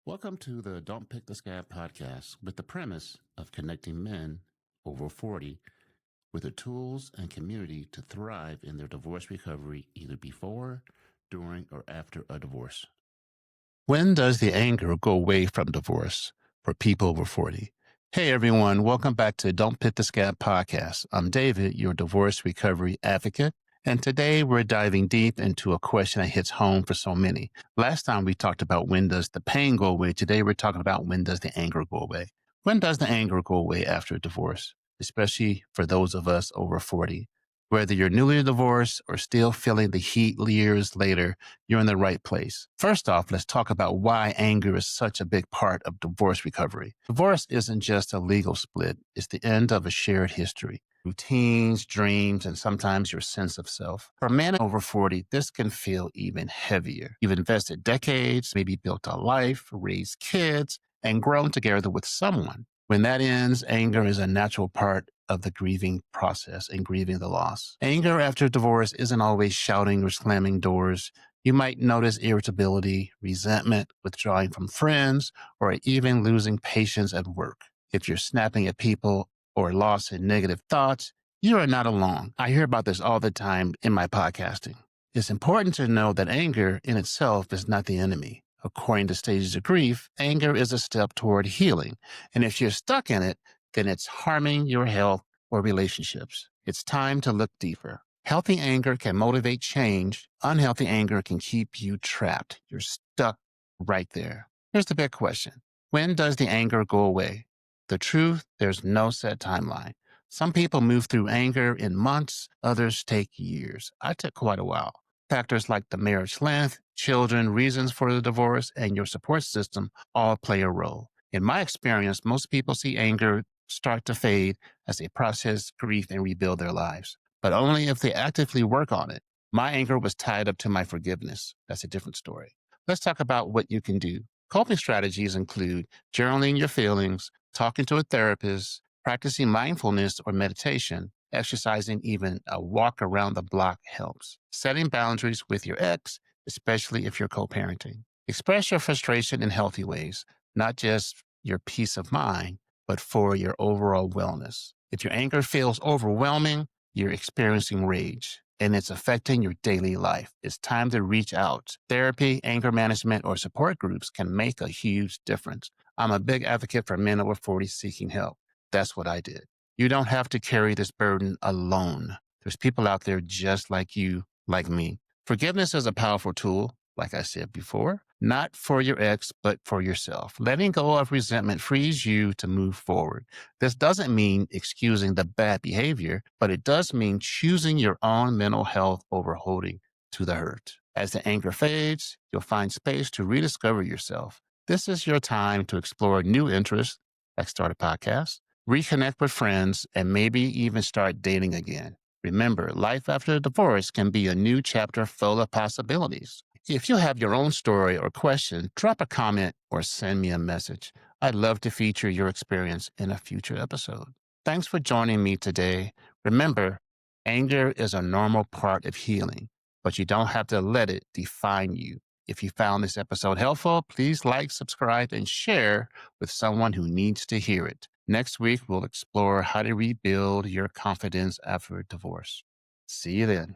Welcome to the Don't Pick the Scab podcast with the premise of connecting men over 40 with the tools and community to thrive in their divorce recovery either before, during, or after a divorce. When does the anger go away from divorce for people over 40? Hey everyone, welcome back to Don't Pick the Scab podcast. I'm David, your divorce recovery advocate. And today we're diving deep into a question that hits home for so many. Last time we talked about when does the pain go away. Today we're talking about when does the anger go away. When does the anger go away after a divorce, especially for those of us over 40? Whether you're newly divorced or still feeling the heat years later, you're in the right place. First off, let's talk about why anger is such a big part of divorce recovery. Divorce isn't just a legal split. It's the end of a shared history, routines, dreams, and sometimes your sense of self. For men over 40, this can feel even heavier. You've invested decades, maybe built a life, raised kids, and grown together with someone. When that ends, anger is a natural part of the grieving process and grieving the loss. Anger after divorce isn't always shouting or slamming doors. You might notice irritability, resentment, withdrawing from friends, or even losing patience at work. If you're snapping at people or lost in negative thoughts, you are not alone. I hear about this all the time in my podcasting. It's important to know that anger in itself is not the enemy. According to stages of grief, anger is a step toward healing. And if you're stuck in it, then it's harming your health or relationships. It's time to look deeper. Healthy anger can motivate change. Unhealthy anger can keep you trapped. You're stuck right there. Here's the big question. When does the anger go away? The truth, there's no set timeline. Some people move through anger in months, others take years. I took quite a while. Factors like the marriage length, children, reasons for the divorce, and your support system all play a role. In my experience, most people see anger start to fade as they process grief and rebuild their lives, but only if they actively work on it. My anger was tied up to my forgiveness. That's a different story. Let's talk about what you can do. Coping strategies include journaling your feelings, talking to a therapist, practicing mindfulness or meditation, exercising, even a walk around the block helps. Setting boundaries with your ex, especially if you're co-parenting. Express your frustration in healthy ways, not just your peace of mind, but for your overall wellness. If your anger feels overwhelming, you're experiencing rage and it's affecting your daily life. It's time to reach out. Therapy, anger management, or support groups can make a huge difference. I'm a big advocate for men over 40 seeking help. That's what I did. You don't have to carry this burden alone. There's people out there just like you, like me. Forgiveness is a powerful tool, like I said before, not for your ex, but for yourself. Letting go of resentment frees you to move forward. This doesn't mean excusing the bad behavior, but it does mean choosing your own mental health over holding to the hurt. As the anger fades, you'll find space to rediscover yourself. This is your time to explore new interests, like start a podcast, reconnect with friends, and maybe even start dating again. Remember, life after a divorce can be a new chapter full of possibilities. If you have your own story or question, drop a comment or send me a message. I'd love to feature your experience in a future episode. Thanks for joining me today. Remember, anger is a normal part of healing, but you don't have to let it define you. If you found this episode helpful, please like, subscribe, and share with someone who needs to hear it. Next week, we'll explore how to rebuild your confidence after a divorce. See you then.